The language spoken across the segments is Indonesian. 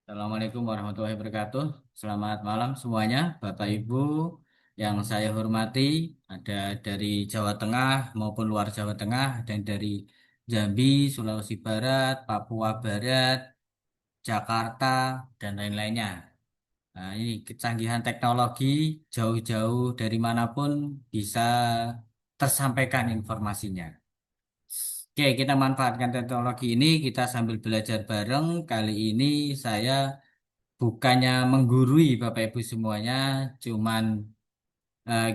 Assalamualaikum warahmatullahi wabarakatuh. Selamat malam semuanya, Bapak Ibu yang saya hormati. Ada dari Jawa Tengah maupun luar Jawa Tengah, dan dari Jambi, Sulawesi Barat, Papua Barat, Jakarta, dan lain-lainnya. Nah, ini kecanggihan teknologi jauh-jauh dari manapun bisa tersampaikan informasinya. Oke, kita manfaatkan teknologi ini, kita sambil belajar bareng. Kali ini saya bukannya menggurui Bapak Ibu semuanya, cuman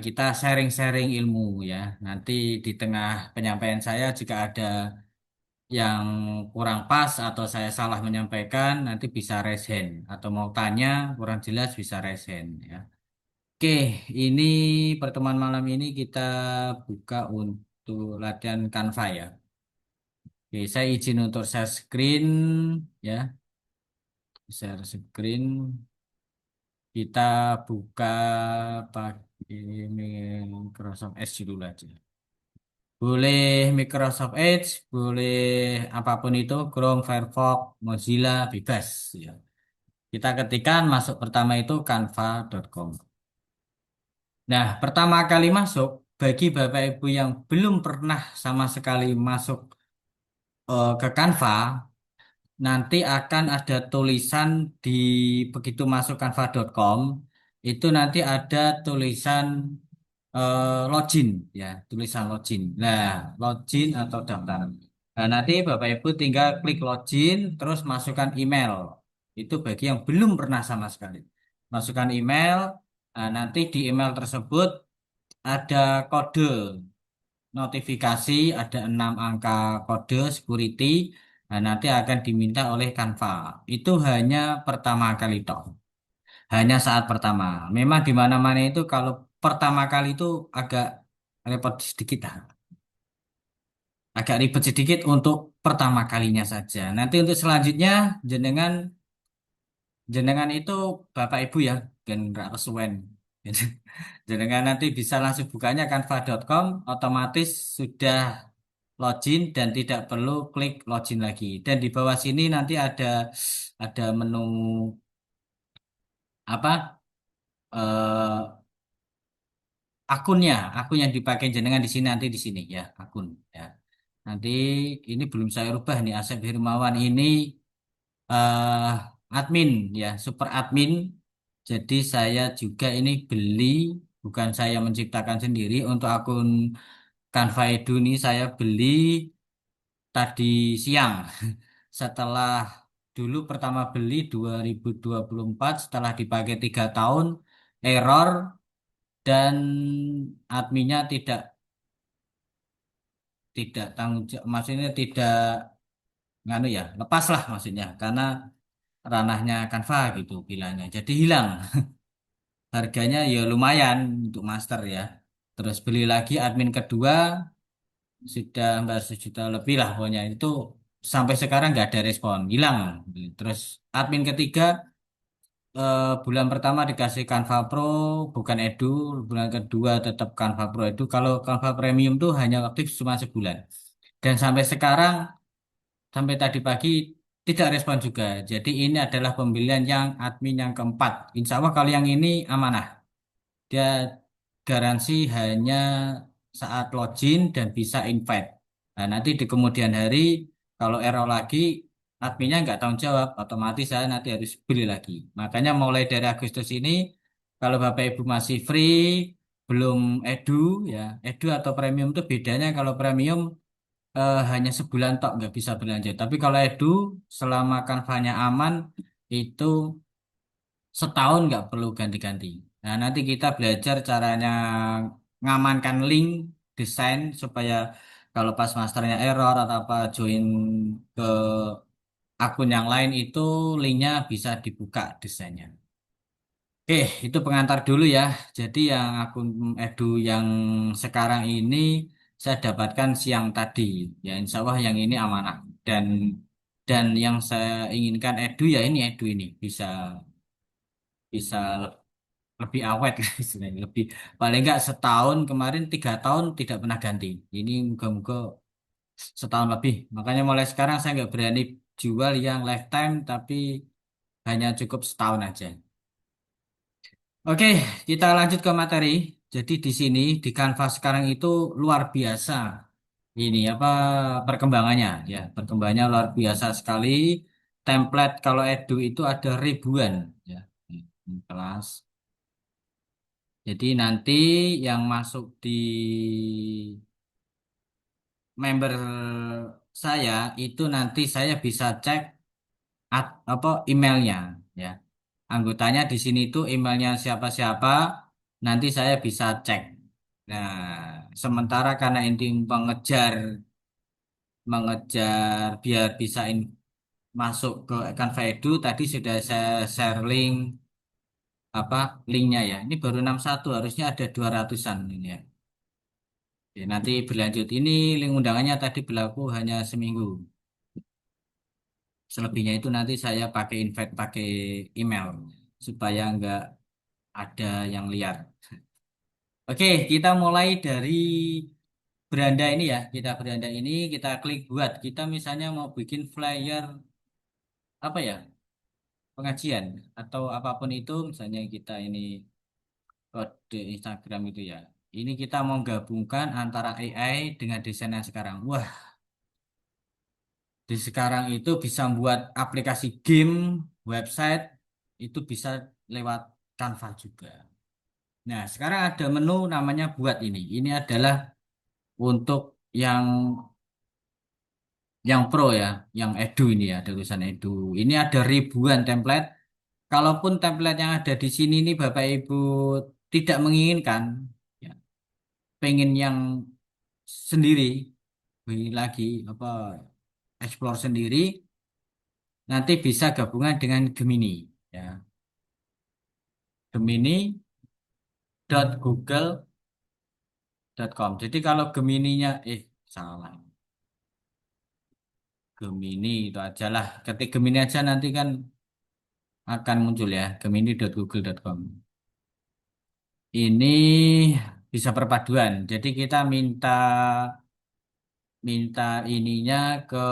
kita sharing-sharing ilmu ya. Nanti di tengah penyampaian saya jika ada yang kurang pas atau saya salah menyampaikan, nanti bisa raise hand atau mau tanya kurang jelas bisa raise hand ya. Oke, ini pertemuan malam ini kita buka untuk latihan Canva ya. Oke, saya izin untuk share screen ya, share screen. Kita buka pakai Microsoft Edge dulu aja. Boleh Microsoft Edge, boleh apapun itu, Chrome, Firefox, Mozilla, bebas. Ya. Kita ketikkan masuk pertama itu canva.com. Nah, pertama kali masuk, bagi Bapak Ibu yang belum pernah sama sekali masuk ke Canva, nanti akan ada tulisan di begitu masuk canva.com itu nanti ada tulisan login ya, tulisan login. Nah, login atau daftar. Nah, nanti Bapak Ibu tinggal klik login terus masukkan email. Itu bagi yang belum pernah sama sekali. Masukkan email, nah, nanti di email tersebut ada kode notifikasi, ada 6 angka kode security. Nah, nanti akan diminta oleh Canva. Itu hanya pertama kali toh. Hanya saat pertama. Memang di mana-mana itu kalau pertama kali itu agak repot sedikit. Agak ribet sedikit untuk pertama kalinya saja. Nanti untuk selanjutnya jenengan jenengan itu Bapak Ibu ya, dan nggak kesuwen. Jenengan nanti bisa langsung bukanya canva.com, otomatis sudah login dan tidak perlu klik login lagi. Dan di bawah sini nanti ada menu apa akun yang dipakai jenengan di sini, nanti di sini ya, akun ya. Nanti ini belum saya rubah nih, Asep Hirmawan ini eh admin ya, super admin. Jadi saya juga ini beli, bukan saya menciptakan sendiri. Untuk akun Canva Edu ini saya beli tadi siang. Setelah dulu pertama beli 2024, setelah dipakai 3 tahun, error dan adminnya tidak tanggung jawab, maksudnya tidak nganu ya, lepas lah maksudnya, karena ranahnya Canva gitu bilangnya. Jadi hilang. Harganya ya lumayan untuk master ya. Terus beli lagi admin kedua sudah 1 juta lebih lah pokoknya itu, sampai sekarang nggak ada respon, hilang. Terus admin ketiga bulan pertama dikasih Canva Pro, bukan Edu. Bulan kedua tetap Canva Pro Edu. Kalau Canva Premium tuh hanya aktif cuma sebulan. Dan sampai sekarang, sampai tadi pagi tidak respon juga. Jadi ini adalah pembelian yang admin yang keempat. Insya Allah kalau yang ini amanah. Dia garansi hanya saat login dan bisa invite. Nah, nanti di kemudian hari kalau error lagi, adminnya nggak tanggung jawab, otomatis saya nanti harus beli lagi. Makanya mulai dari Agustus ini, kalau Bapak Ibu masih free, belum edu ya, edu atau premium itu bedanya. Kalau premium hanya sebulan tok nggak bisa berlanjut. Tapi kalau edu selama kanvanya aman itu setahun nggak perlu ganti-ganti. Nah, nanti kita belajar caranya ngamankan link desain supaya kalau pas masternya error atau apa join ke akun yang lain itu linknya bisa dibuka desainnya. Oke, itu pengantar dulu ya. Jadi yang akun Edu yang sekarang ini saya dapatkan siang tadi. Ya, insya Allah yang ini amanah. Dan yang saya inginkan Edu ya ini Edu ini bisa bisa lebih awet istilahnya, lebih paling nggak setahun. Kemarin 3 tahun tidak pernah ganti, ini moga-moga setahun lebih. Makanya mulai sekarang saya nggak berani jual yang lifetime tapi hanya cukup setahun aja. Oke, kita lanjut ke materi. Jadi di sini di Canva sekarang itu luar biasa. Ini apa perkembangannya ya? Perkembangannya luar biasa sekali. Template kalau Edu itu ada ribuan ya. Ini kelas. Jadi nanti yang masuk di member saya itu nanti saya bisa cek apa emailnya ya. Anggotanya di sini tuh emailnya siapa-siapa, nanti saya bisa cek. Nah, sementara karena ini mengejar biar bisa masuk ke Canva Edu, tadi sudah saya share link apa linknya ya. Ini baru 61, harusnya ada 200-an ini ya. Oke, nanti berlanjut ini link undangannya tadi berlaku hanya seminggu. Selebihnya itu nanti saya pakai invite pakai email supaya nggak ada yang liar. Oke, kita mulai dari beranda ini ya. Kita beranda ini kita klik buat. Kita misalnya mau bikin flyer apa ya? Pengajian atau apapun itu misalnya kita ini kode Instagram itu ya. Ini kita mau gabungkan antara AI dengan desain yang sekarang. Wah, di sekarang itu bisa buat aplikasi game, website itu bisa lewat Canva juga. Nah, sekarang ada menu namanya buat ini. Ini adalah untuk yang pro ya, yang edu ini ya, ada tulisan edu. Ini ada ribuan template. Kalaupun template yang ada di sini ini Bapak Ibu tidak menginginkan, ya, pengen yang sendiri, lagi apa explore sendiri, nanti bisa gabungan dengan Gemini, ya. Gemini.google.com. Jadi kalau Gemininya, salah. Gemini itu aja lah. Ketik Gemini aja nanti kan akan muncul ya, gemini.google.com. Ini bisa perpaduan. Jadi kita minta minta ininya ke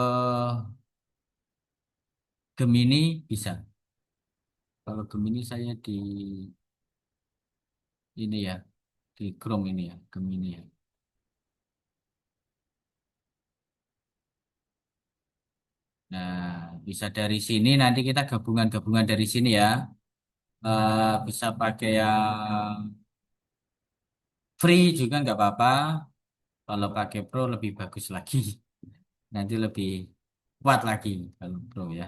Gemini bisa. Kalau Gemini saya di ini ya, di Chrome ini ya, Gemini ya. Nah, bisa dari sini nanti kita gabungan-gabungan dari sini ya. Bisa pakai yang free juga nggak apa-apa. Kalau pakai Pro lebih bagus lagi. Nanti lebih kuat lagi kalau Pro ya.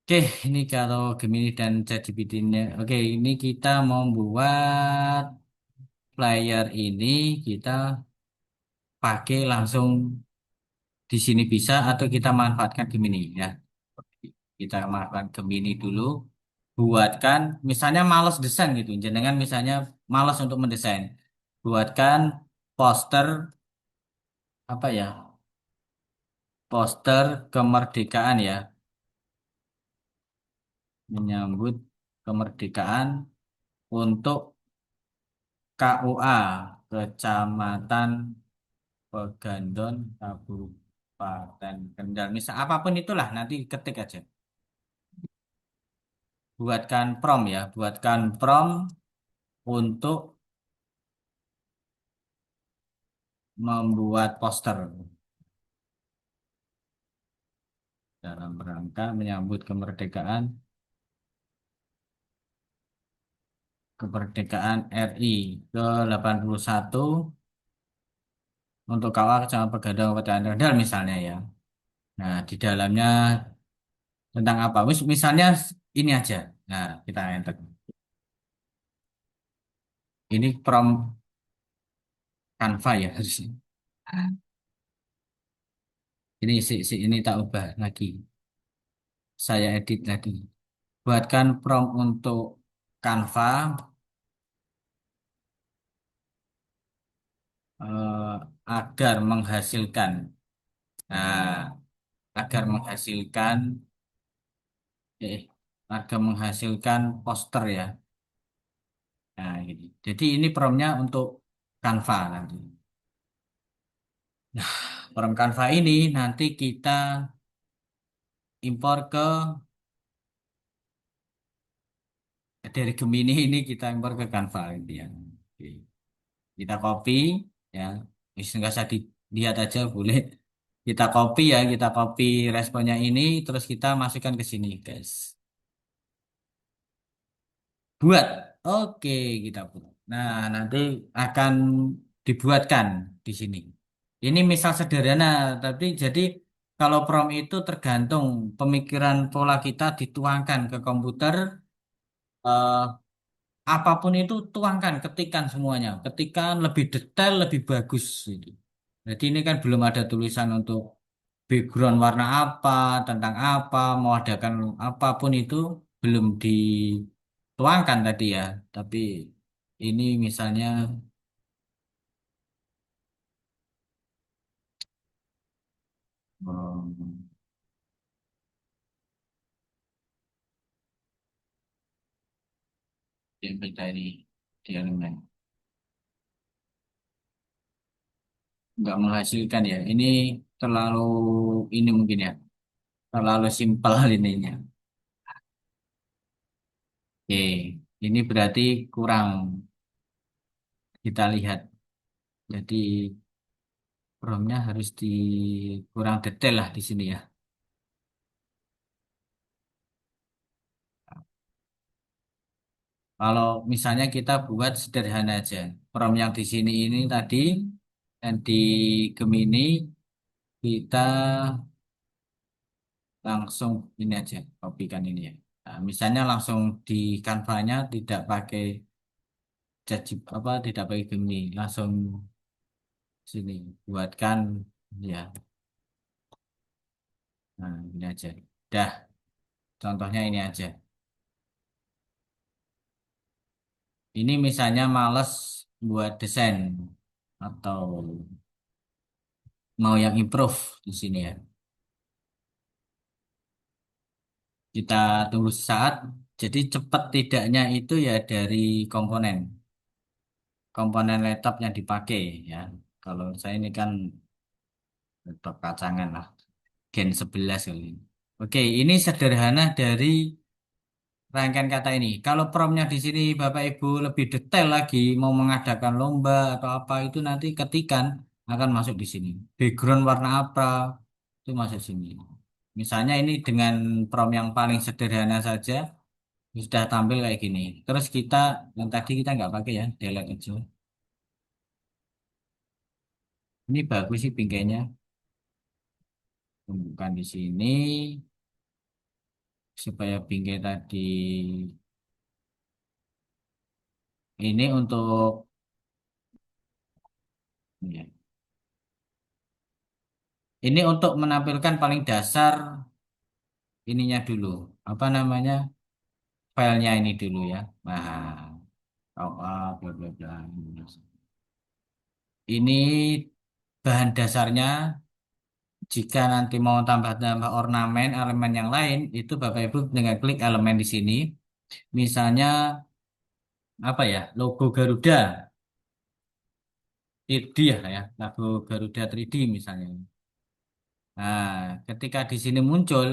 Oke, ini kalau Gemini dan ChatGPT-nya. Oke, ini kita mau buat flyer ini kita pakai langsung di sini bisa atau kita manfaatkan Gemini ya. Kita manfaatkan Gemini dulu. Buatkan, misalnya malas desain gitu. Jangan misalnya malas untuk mendesain. Buatkan poster apa ya? Poster kemerdekaan ya, menyambut kemerdekaan untuk KUA Kecamatan Pegandon Kabupaten Kendal. Misal apapun itulah nanti ketik aja. Buatkan prompt ya, buatkan prompt untuk membuat poster dalam rangka menyambut kemerdekaan RI ke-81 untuk KUA Kecamatan Pegandon Kabupaten Kendal misalnya ya. Nah, di dalamnya tentang apa? Misalnya ini aja. Nah, kita enter. Ini prompt Canva ya harusnya. Ini tak ubah lagi. Saya edit lagi. Buatkan prompt untuk Canva eh, agar menghasilkan, nah, agar menghasilkan, eh, agar menghasilkan poster ya. Nah, ini. Jadi ini promptnya untuk Canva nanti. Nah, prompt Canva ini nanti kita impor ke dari Gemini ini kita impor ke Canva gitu ya. Oke. Kita copy ya, wis nggak usah dilihat aja boleh. Kita copy ya, kita copy responnya ini, terus kita masukkan ke sini, guys. Buat, oke kita buat. Nah, nanti akan dibuatkan di sini. Ini misal sederhana, tapi jadi kalau prompt itu tergantung pemikiran pola kita dituangkan ke komputer. eh, Apapun itu tuangkan, ketikkan semuanya. Ketikkan lebih detail, lebih bagus. Gitu. Jadi ini kan belum ada tulisan untuk background warna apa, tentang apa, mau adakan apapun itu belum dituangkan tadi ya. Tapi ini misalnya hmm, yang beda ini di elemen nggak menghasilkan ya. Ini terlalu ini mungkin ya, terlalu simpel ininya. Oke, ini berarti kurang kita lihat. Jadi promnya harus kurang detail lah di sini ya. Kalau misalnya kita buat sederhana aja, prom yang di sini ini tadi dan di Gemini kita langsung ini aja, kopikan ini ya. Nah, misalnya langsung di Canva-nya tidak pakai apa tidak pakai Gemini, langsung sini buatkan ya. Nah, ini aja. Dah, contohnya ini aja. Ini misalnya males buat desain atau mau yang improve di sini ya. Kita tunggu saat. Jadi cepat tidaknya itu ya dari komponen komponen laptop yang dipakai ya. Kalau saya ini kan laptop kacangan lah, Gen 11 kali ini. Oke, ini sederhana dari rangkaian kata ini. Kalau promptnya di sini Bapak Ibu lebih detail lagi, mau mengadakan lomba atau apa itu nanti ketikan akan masuk di sini. Background warna apa itu masuk sini. Misalnya ini dengan prompt yang paling sederhana saja sudah tampil kayak gini. Terus kita yang tadi kita nggak pakai ya, delete aja. Ini bagus sih bingkainya. Tumbuhkan di sini supaya bingkai tadi ini untuk ya, ini untuk menampilkan paling dasar ininya dulu. Apa namanya? Filenya ini dulu ya. Nah, oh, bla bla bla. Ini bahan dasarnya. Jika nanti mau tambah-tambah ornamen, elemen yang lain, itu Bapak Ibu dengan klik elemen di sini. Misalnya apa ya? Logo Garuda 3D ya, logo Garuda 3D misalnya. Nah, ketika di sini muncul,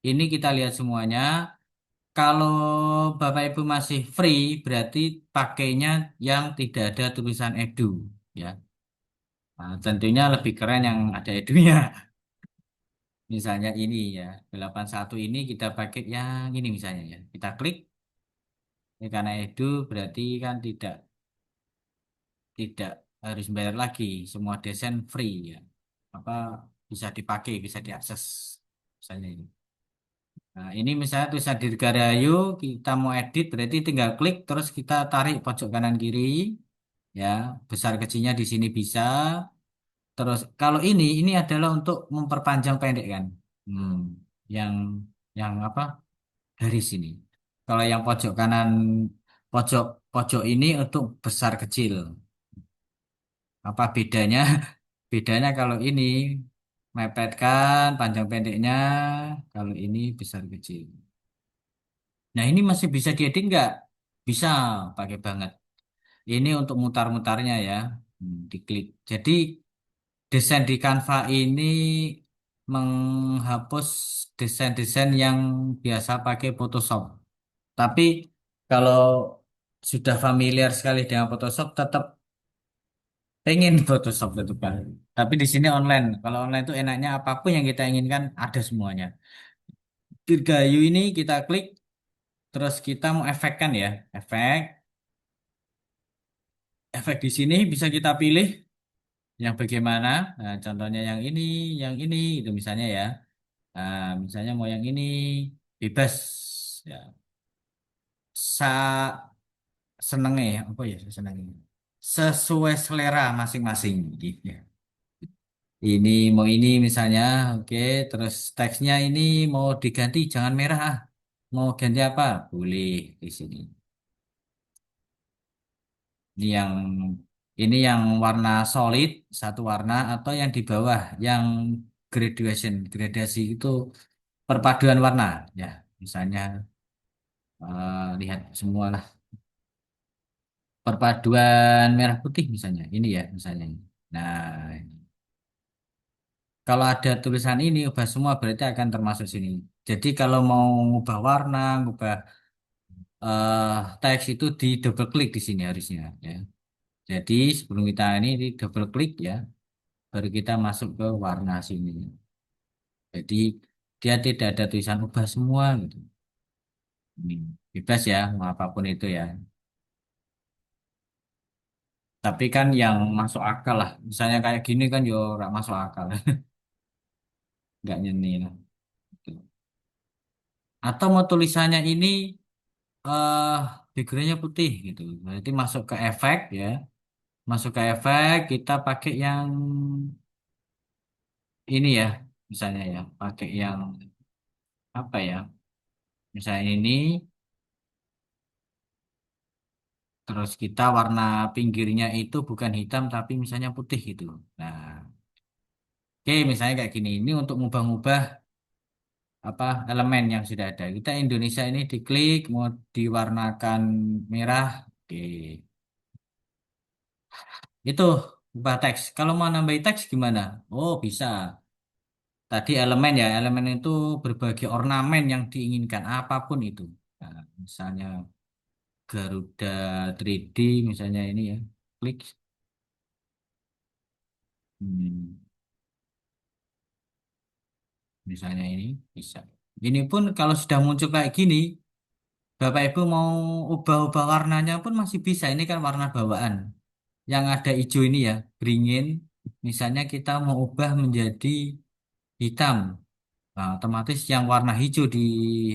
ini kita lihat semuanya. Kalau Bapak Ibu masih free, berarti pakainya yang tidak ada tulisan edu, ya. Nah, tentunya lebih keren yang ada edunya. Misalnya ini ya, 81 ini kita pakai yang ini misalnya ya. Kita klik, ya karena edu berarti kan tidak harus bayar lagi. Semua desain free ya. Apa bisa dipakai, bisa diakses. Misalnya ini. Nah, ini misalnya tulisan Dirgahayu, kita mau edit berarti tinggal klik terus kita tarik pojok kanan kiri ya, besar kecilnya di sini bisa. Terus kalau ini adalah untuk memperpanjang pendek kan. Hmm, yang apa? Garis ini. Kalau yang pojok kanan pojok pojok ini untuk besar kecil. Apa bedanya? Bedanya kalau ini mepetkan panjang pendeknya, kalau ini besar kecil. Nah, ini masih bisa diedit nggak? Bisa, pakai banget. Ini untuk mutar-mutarnya ya. Diklik. Jadi, desain di Canva ini menghapus desain-desain yang biasa pakai Photoshop. Tapi Kalau sudah familiar sekali dengan Photoshop, tetap pengen Photoshop itu kan. Tapi di sini online. Kalau online itu enaknya apapun yang kita inginkan ada semuanya. Dirgayu ini kita klik, terus kita mau efekkan ya, efek, efek di sini bisa kita pilih yang bagaimana. Nah, contohnya yang ini, itu misalnya ya. Nah, misalnya mau yang ini bebas, ya. Sa senengnya ya, apa ya senengnya? Sesuai selera masing-masing, gitu ya. Ini mau ini misalnya, oke. Terus teksnya ini mau diganti, jangan merah ah. Mau ganti apa? Boleh di sini. Ini yang warna solid satu warna atau yang di bawah yang gradasi itu perpaduan warna ya. Misalnya lihat semua lah perpaduan merah putih misalnya. Ini ya misalnya. Nah, kalau ada tulisan ini ubah semua berarti akan termasuk sini. Jadi kalau mau ngubah warna, ngubah teks itu di double klik di sini harusnya ya. Jadi sebelum kita ini di double klik ya, baru kita masuk ke warna sini. Jadi dia tidak ada tulisan ubah semua gitu. Ini bebas ya, mau apapun itu ya. Tapi kan yang masuk akal lah. Misalnya kayak gini kan yo nggak masuk akal, nggak nyeni lah. Gitu. Atau mau tulisannya ini eh backgroundnya putih gitu. Berarti masuk ke efek ya. Masuk ke efek kita pakai yang ini ya, misalnya ya, pakai yang apa ya? Misalnya ini, terus kita warna pinggirnya itu bukan hitam tapi misalnya putih gitu. Nah, oke misalnya kayak gini. Ini untuk ngubah-ngubah apa elemen yang sudah ada. Kita Indonesia ini diklik mau diwarnakan merah. Oke, itu ubah teks. Kalau mau nambahin teks gimana? Oh bisa. Tadi elemen ya, elemen itu berbagai ornamen yang diinginkan apapun itu. Nah, misalnya Garuda 3D misalnya ini ya, klik. Hmm, misalnya ini bisa. Ini pun kalau sudah muncul kayak gini, Bapak Ibu mau ubah-ubah warnanya pun masih bisa. Ini kan warna bawaan. Yang ada hijau ini ya, beringin. Misalnya kita mau ubah menjadi hitam. Nah, otomatis yang warna hijau di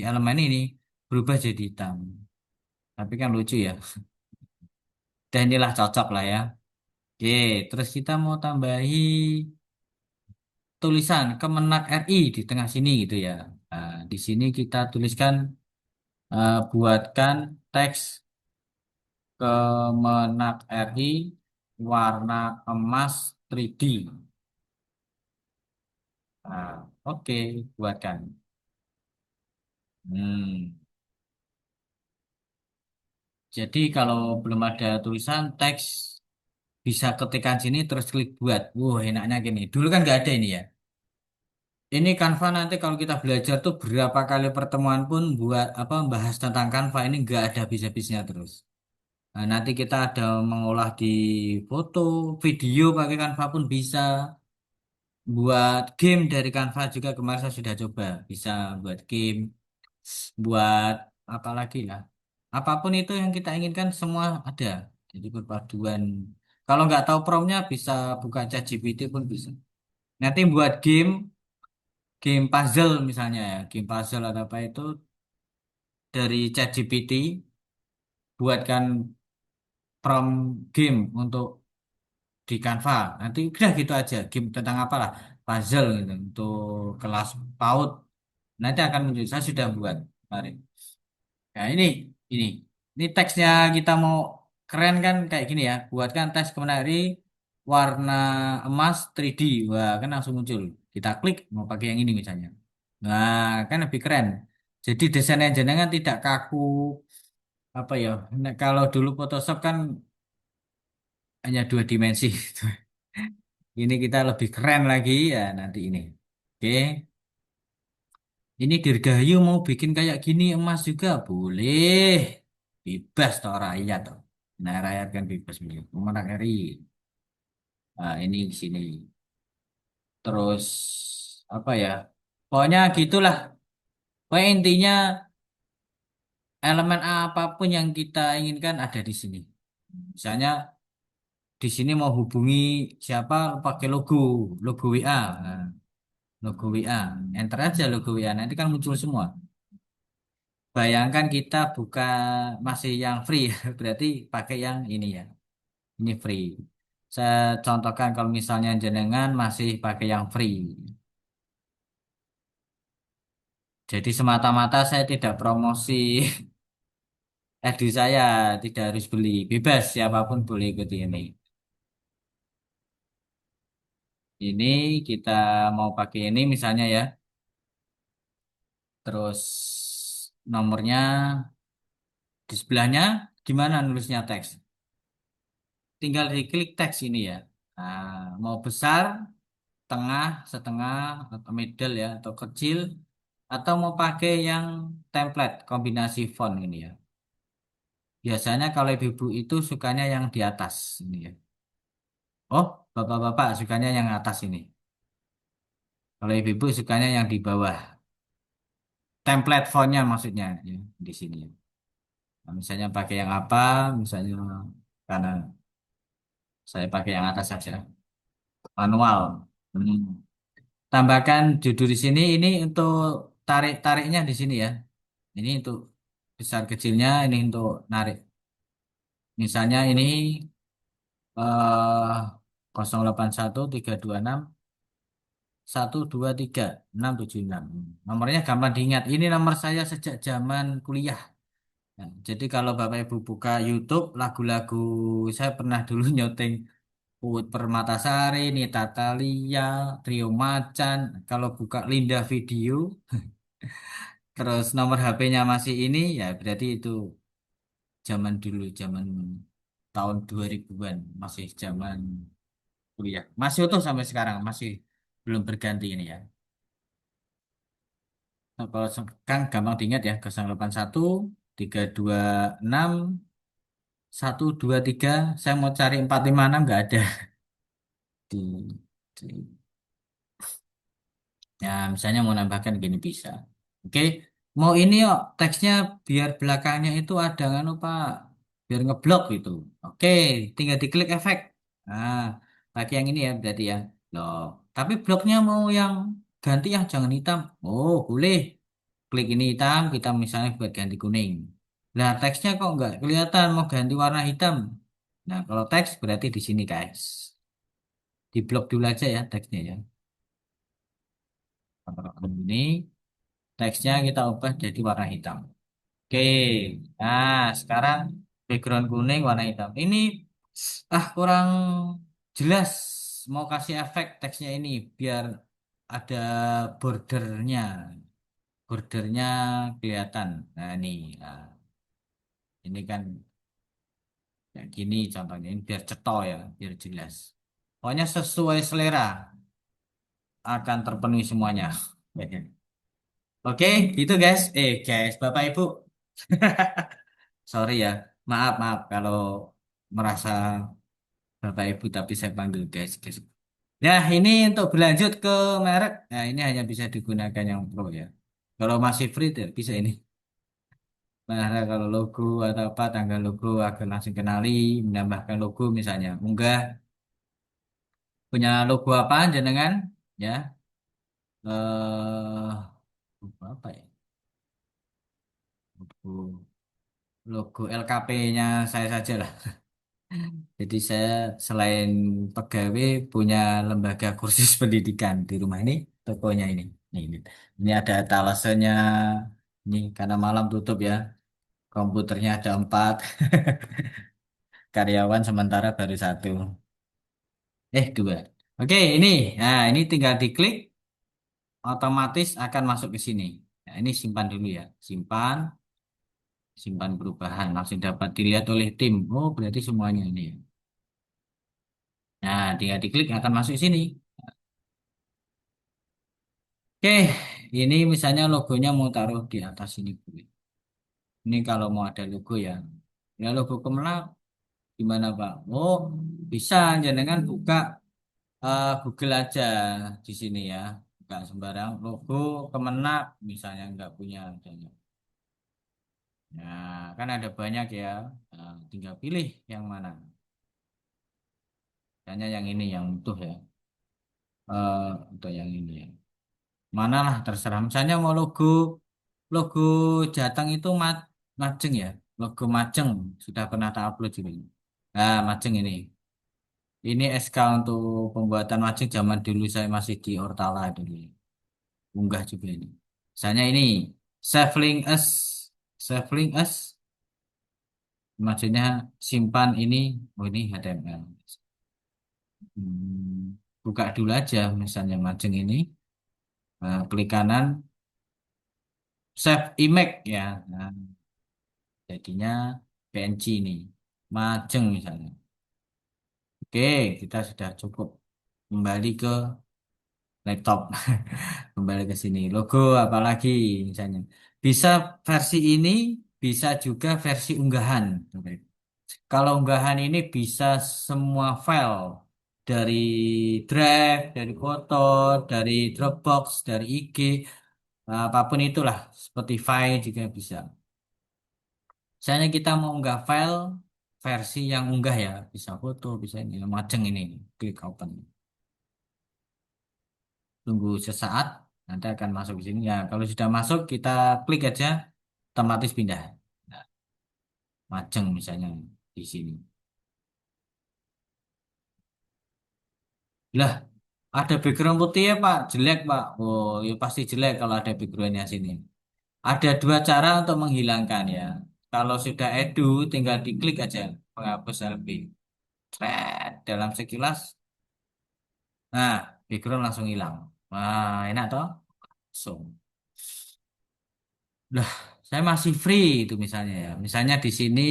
elemen ini berubah jadi hitam. Tapi kan lucu ya. Dan inilah cocok lah ya. Oke, terus kita mau tambahi tulisan Kemenak RI di tengah sini gitu ya. Nah, di sini kita tuliskan buatkan teks Kemenak RI warna emas 3D. Nah, oke, buatkan. Hmm. Jadi kalau belum ada tulisan teks bisa ketikkan sini terus klik buat. Wah, enaknya gini. Dulu kan nggak ada ini ya. Ini Canva nanti kalau kita belajar tuh berapa kali pertemuan pun buat apa bahas tentang Canva ini nggak ada habis-habisnya terus. Nah, nanti kita ada mengolah di foto, video pakai Canva pun bisa. Buat game dari Canva juga kemarin saya sudah coba. Bisa buat game, buat apa lagi ya. Apapun itu yang kita inginkan semua ada. Jadi perpaduan. Kalau nggak tahu promnya bisa buka ChatGPT pun bisa. Nanti buat game puzzle misalnya ya. Game puzzle atau apa itu dari ChatGPT buatkan prompt game untuk di Canva. Nanti udah gitu aja. Game tentang apa lah? Puzzle gitu untuk kelas PAUD. Nanti akan muncul. Saya sudah buat kemarin. Nah ini, ini teksnya kita mau keren kan kayak gini ya. Buatkan teks kemenari warna emas 3D. Wah kan langsung muncul. Kita klik mau pakai yang ini misalnya. Nah kan lebih keren. Jadi desainnya jenengan tidak kaku apa ya. Nah, kalau dulu Photoshop kan hanya dua dimensi. Ini kita lebih keren lagi ya nanti ini. Oke, ini Dirgahayu mau bikin kayak gini emas juga boleh. bebas toh rakyat toh. Nah, rakyat kan bebas milih. Pemenang RI. Nah, ini di sini. Terus apa ya? Pokoknya gitulah. Pokoknya intinya elemen apapun yang kita inginkan ada di sini. Misalnya di sini mau hubungi siapa pakai logo WA. Nah, logo WA. Enter aja logo WA. Nanti kan muncul semua. Bayangkan kita buka masih yang free, berarti pakai yang ini ya. Ini free. Saya contohkan kalau misalnya jenengan masih pakai yang free. Jadi semata-mata saya tidak promosi di saya, tidak harus beli. Bebas siapapun boleh ikuti ini. Ini kita mau pakai ini misalnya ya. Terus nomornya di sebelahnya gimana nulisnya teks? Tinggal diklik teks ini ya. Nah, mau besar, tengah, setengah, atau middle ya, atau kecil, atau mau pakai yang template kombinasi font ini ya. Biasanya kalau ibu-ibu itu sukanya yang di atas ini ya. Oh, bapak-bapak sukanya yang atas ini. Kalau ibu-ibu sukanya yang di bawah. Template fontnya maksudnya ya, di sini ya. Nah, misalnya pakai yang apa, misalnya karena saya pakai yang atas saja. Manual. Hmm. Tambahkan judul di sini ini untuk tarik-tariknya di sini ya. Ini untuk besar kecilnya, ini untuk narik. Misalnya ini 081326 123 676. Nomornya gampang diingat. Ini nomor saya sejak zaman kuliah. Nah, jadi kalau Bapak Ibu buka YouTube, lagu-lagu saya pernah dulu nyoteng Uut Permatasari, Nita Thalia, Trio Macan. Kalau buka Linda Video, terus nomor HP-nya masih ini, ya berarti itu zaman dulu, zaman tahun 2000-an, masih zaman kuliah. Masih utuh sampai sekarang, masih belum berganti ini ya. Nah, kalau kan gampang diingat ya, 081 326 123. Saya mau cari 456 nggak ada di ya, misalnya mau nambahkan gini bisa. Oke, mau ini yuk teksnya biar belakangnya itu ada kan Pak, biar ngeblok gitu. Oke, tinggal diklik efek. Nah, pakai yang ini ya berarti ya. Loh, tapi bloknya mau yang ganti ya, jangan hitam. Oh, boleh. Klik ini hitam, kita misalnya buat ganti kuning. Nah, teksnya kok nggak kelihatan mau ganti warna hitam. Nah, kalau teks berarti di sini guys. Di blok dulu aja ya teksnya ya. Kalau ini teksnya kita ubah jadi warna hitam. Oke, nah sekarang background kuning warna hitam. Ini kurang jelas. Mau kasih efek teksnya ini biar ada bordernya. Bordernya kelihatan. Nah nah, ini kan kayak gini contohnya. Ini biar cetol ya, biar jelas. Pokoknya sesuai selera akan terpenuhi semuanya. Oke, gitu guys. Guys, Bapak Ibu. Sorry ya, maaf kalau merasa Bapak Ibu tapi saya panggil guys, guys. Ya, ini untuk berlanjut ke merek. Nah, ini hanya bisa digunakan yang pro ya. Kalau masih free tidak bisa ini. Nah, kalau logo atau apa tanggal logo akan langsung kenali, menambahkan logo misalnya. Unggah punya logo apa jenengan? Ya, logo apa ya? Logo LKP-nya saya saja lah. Jadi saya selain pegawai punya lembaga kursus pendidikan di rumah ini, tokonya ini. Ini ada etalasenya. Ini karena malam tutup ya. Komputernya ada 4, karyawan sementara baru 1. 2. Oke, ini. Nah, ini tinggal diklik, otomatis akan masuk ke sini. Nah, ini simpan dulu ya. Simpan perubahan. Langsung dapat dilihat oleh tim. Oh, berarti semuanya ini ya. Nah, tinggal diklik akan masuk sini. Oke, ini misalnya logonya mau taruh di atas ini. Ini kalau mau ada logo ya. Ya logo Kemenang gimana Pak? Oh, bisa jenengan buka Google aja di sini ya. Nggak sembarang logo Kemenak misalnya nggak punya. Nah, kan ada banyak ya. Tinggal pilih yang mana. Hanya yang ini yang utuh ya. Untuk yang ini ya. Mana lah terserah. Misalnya mau logo logo Jateng itu Majeng ya. Logo Majeng sudah pernah tak upload juga ini. Nah, Majeng ini. Ini SK untuk pembuatan Majeng zaman dulu saya masih di Ortala dulu. Unggah juga ini. Misalnya ini Saveling Us. Saveling Us. Maksudnya simpan ini. Oh ini HTML. Buka dulu aja misalnya Majeng ini. Klik kanan. Save image ya. Nah, jadinya PNG ini. Majeng misalnya. Oke, kita sudah cukup kembali ke laptop. Kembali ke sini. Logo apalagi misalnya. Bisa versi ini, bisa juga versi unggahan. Oke. Kalau unggahan ini bisa semua file dari Drive, dari foto, dari Dropbox, dari IG, apapun itulah, Spotify juga bisa. Misalnya kita mau unggah file versi yang unggah ya, bisa foto, bisa ini, macam ini, klik open. Tunggu sesaat, nanti akan masuk ke sini. Ya, kalau sudah masuk, kita klik aja, otomatis pindah. Nah, macam misalnya di sini. Lah, ada background putih ya Pak, jelek Pak. Oh, ya pasti jelek kalau ada backgroundnya sini. Ada dua cara untuk menghilangkan ya. Kalau sudah edu, tinggal diklik aja penghapus selfie. Thread dalam sekilas, nah background langsung hilang. Wah, enak toh? Langsung. Lah, saya masih free itu misalnya ya. Misalnya di sini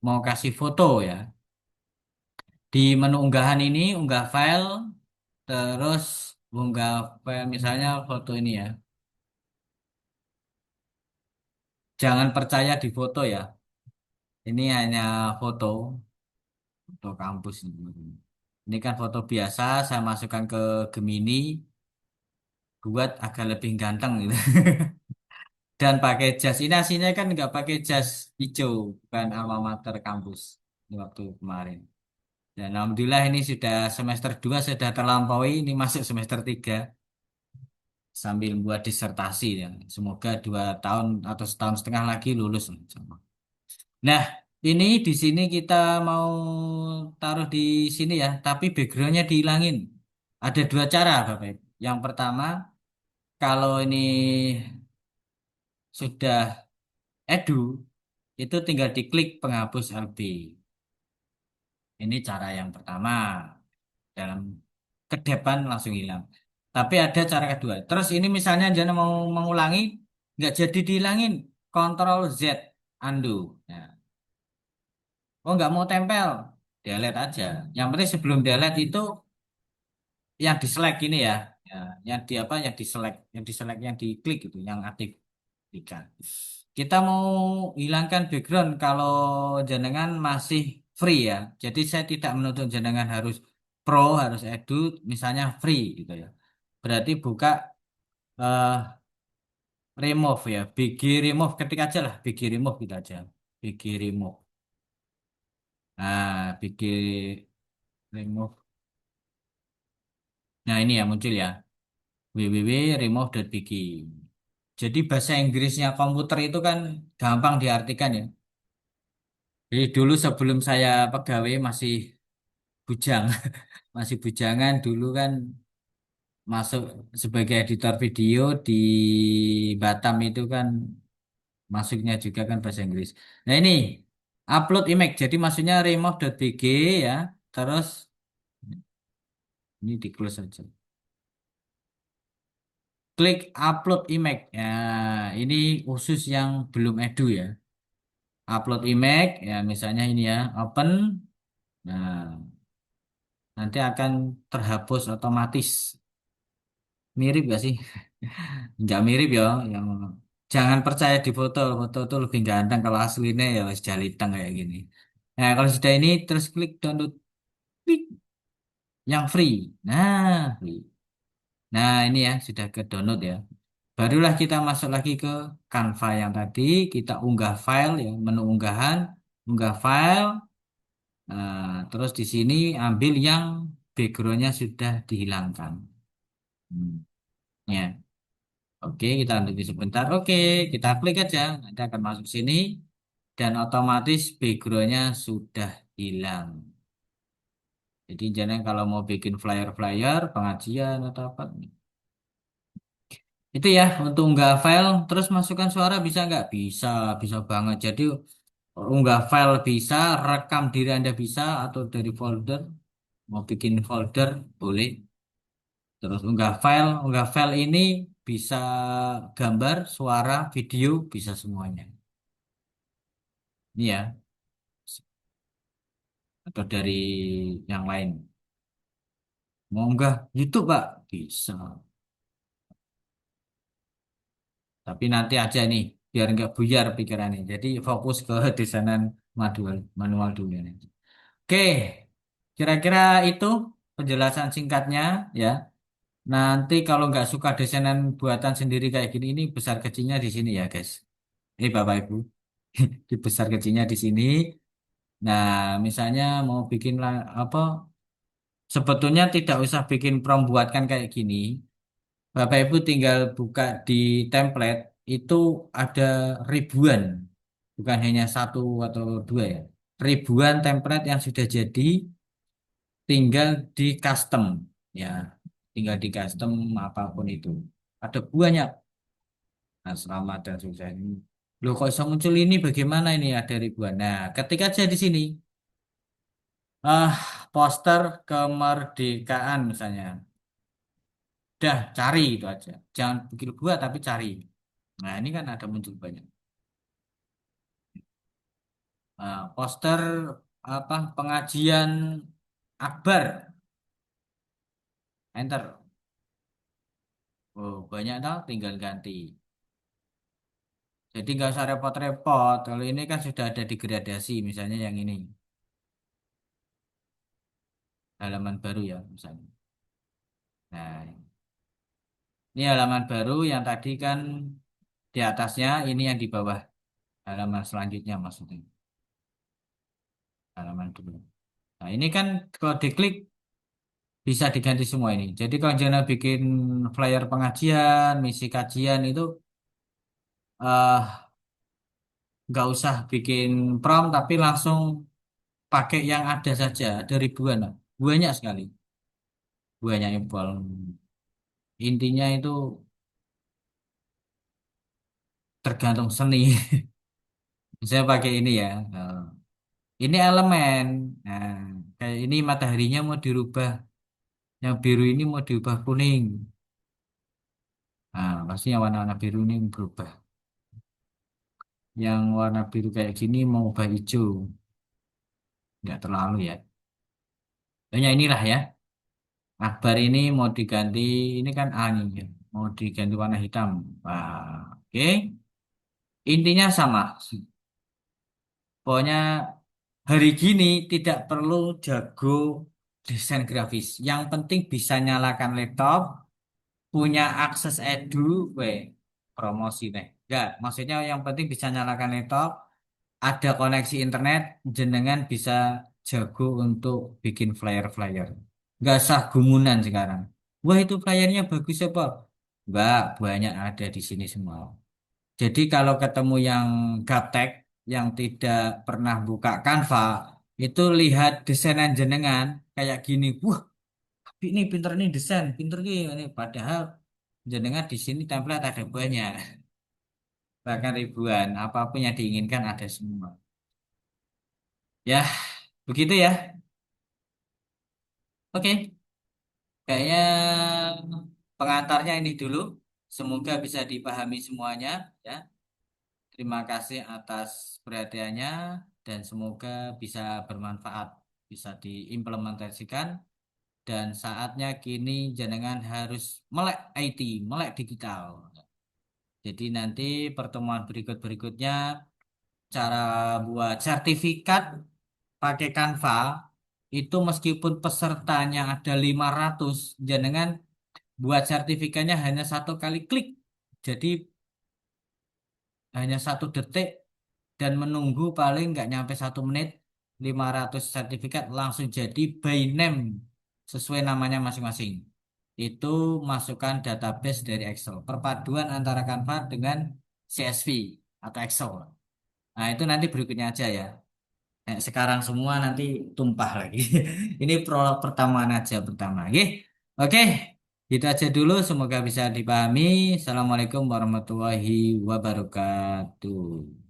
mau kasih foto ya. Di menu unggahan ini, unggah file, terus unggah file misalnya foto ini ya. Jangan percaya di foto ya. Ini hanya foto, foto kampus ini. Ini kan foto biasa, saya masukkan ke Gemini, buat agak lebih ganteng gitu. Dan pakai jas. Ini aslinya kan nggak pakai jas hijau, bukan alma mater kampus ini waktu kemarin. Dan alhamdulillah ini sudah semester 2 sudah terlampaui, ini masuk semester 3 sambil buat disertasi ya. Semoga 2 tahun atau setahun setengah lagi lulus. Nah, ini di sini kita mau taruh di sini ya, tapi backgroundnya dihilangin. Ada dua cara, Bapak Ibu. Yang pertama, kalau ini sudah edu, itu tinggal diklik penghapus LB. Ini cara yang pertama, dalam kedepan langsung hilang. Tapi ada cara kedua. Terus ini misalnya jangan mau mengulangi, nggak jadi dihilangin. Ctrl Z, undo. Nah, oh nggak mau tempel, delete aja. Yang penting sebelum delete itu yang di select ini ya, ya, yang di apa, yang di select, yang diklik itu, yang aktif. Tiga. Kita mau hilangkan background kalau jenengan masih free ya. Jadi saya tidak menuntut jenengan harus pro, harus edu, misalnya free gitu ya. Berarti buka eh, remove ya, BG remove, ketik aja lah, BG remove gitu aja. BG remove. Nah, BG remove. Nah, ini ya muncul ya, www.remove.bg. Jadi bahasa Inggrisnya komputer itu kan gampang diartikan ya. Jadi dulu sebelum saya pegawai masih bujang, masih bujangan dulu kan masuk sebagai editor video di Batam itu kan masuknya juga kan bahasa Inggris. Nah ini upload image, jadi maksudnya remove.bg ya, terus ini di close aja. Klik upload image. Ya, ini khusus yang belum edu ya. Upload image ya misalnya ini ya, open. Nah, nanti akan terhapus otomatis. Mirip gak sih? Nggak mirip ya, yang Jangan percaya di foto, foto tuh lebih ganteng kalau aslinya ya wis jaliteng kayak gini. Nah, kalau sudah ini terus klik download, klik yang free. Nah, free. Nah, ini ya sudah ke download ya. Barulah kita masuk lagi ke Canva yang tadi, kita unggah file ya, menu unggahan, unggah file. Nah, terus di sini ambil yang backgroundnya sudah dihilangkan. Hmm, ya, oke kita tunggu sebentar. Oke, kita klik aja, nanti akan masuk sini dan otomatis backgroundnya sudah hilang. Jadi jangan kalau mau bikin flyer-flyer, pengajian atau apa. Itu ya untuk unggah file, terus masukkan suara bisa nggak? Bisa, bisa banget. Jadi unggah file bisa, rekam diri Anda bisa, atau dari folder, mau bikin folder boleh. Terus unggah file ini bisa gambar, suara, video, bisa semuanya. Ini ya, atau dari yang lain. Mau unggah YouTube, Pak? Bisa. Tapi nanti aja nih, biar nggak buyar pikirannya. Jadi fokus ke desainan manual, manual dulu nih. Oke, kira-kira itu penjelasan singkatnya ya. Nanti kalau nggak suka desainan buatan sendiri kayak gini, ini besar kecilnya di sini ya, guys. Ini Bapak Ibu, di besar kecilnya di sini. Nah, misalnya mau bikin apa? Sebetulnya tidak usah bikin prom buatkan kayak gini. Bapak Ibu tinggal buka di template itu ada ribuan, bukan hanya satu atau dua ya. Ribuan template yang sudah jadi, tinggal di custom ya, tinggal di custom apapun itu. Ada banyak. Nah, selamat dan sukses ini. Loh kok bisa muncul ini? Bagaimana ini ada ribuan? Nah, ketik aja di sini. Ah, poster kemerdekaan misalnya. Udah cari itu aja. Jangan bikin buat tapi cari. Nah, ini kan ada muncul banyak. Poster apa pengajian akbar, enter. Oh, banyak tau, tinggal ganti. Jadi nggak usah repot-repot. Kalau ini kan sudah ada digradasi, misalnya yang ini halaman baru ya, misalnya. Nah, ini halaman baru yang tadi kan di atasnya, ini yang di bawah halaman selanjutnya maksudnya halaman dulu. Nah, ini kan kalau diklik bisa diganti semua ini. Jadi kalau Jana bikin flyer pengajian, misi kajian itu nggak usah bikin prompt tapi langsung pakai yang ada saja. Ada ribuan lah. Banyak sekali. Banyak impor. Intinya itu tergantung seni. Saya pakai ini ya. Ini elemen. Nah, kayak ini mataharinya mau dirubah. Yang biru ini mau diubah kuning. Nah, pasti yang warna-warna biru ini berubah. Yang warna biru kayak gini mau ubah hijau. Nggak terlalu ya. Pokoknya inilah ya. Akbar ini mau diganti, ini kan A nih, ya. Mau diganti warna hitam. Wah, oke. Intinya sama. Pokoknya hari gini tidak perlu jago desain grafis. Yang penting bisa nyalakan laptop, punya akses edu, promosi deh. Enggak, maksudnya yang penting bisa nyalakan laptop, ada koneksi internet, jenengan bisa jago untuk bikin flyer-flyer. Nggak usah gumunan sekarang. Wah itu flyernya bagus ya Pak. Enggak, banyak ada di sini semua. Jadi kalau ketemu yang gaptek, yang tidak pernah buka Canva, itu lihat desainan jenengan kayak gini. Wah, tapi ini pinter nih desain, pinter nih. Ini. Padahal jenengan di sini template ada banyak, bahkan ribuan. Apapun yang diinginkan ada semua. Ya, begitu ya. Oke, kayaknya pengantarnya ini dulu. Semoga bisa dipahami semuanya ya. Terima kasih atas perhatiannya dan semoga bisa bermanfaat, bisa diimplementasikan dan saatnya kini jenengan harus melek IT, melek digital. Jadi nanti pertemuan berikut-berikutnya cara buat sertifikat pakai Canva itu meskipun pesertanya ada 500, jenengan buat sertifikatnya hanya satu kali klik. Jadi hanya 1 detik dan menunggu paling nggak nyampe 1 menit, 500 sertifikat langsung jadi by name sesuai namanya masing-masing. Itu masukkan database dari Excel. Perpaduan antara Canva dengan CSV atau Excel. Nah, itu nanti berikutnya aja ya. Sekarang semua nanti tumpah lagi. Ini prolog pertama aja pertama. Oke, oke. Itu aja dulu. Semoga bisa dipahami. Assalamualaikum warahmatullahi wabarakatuh.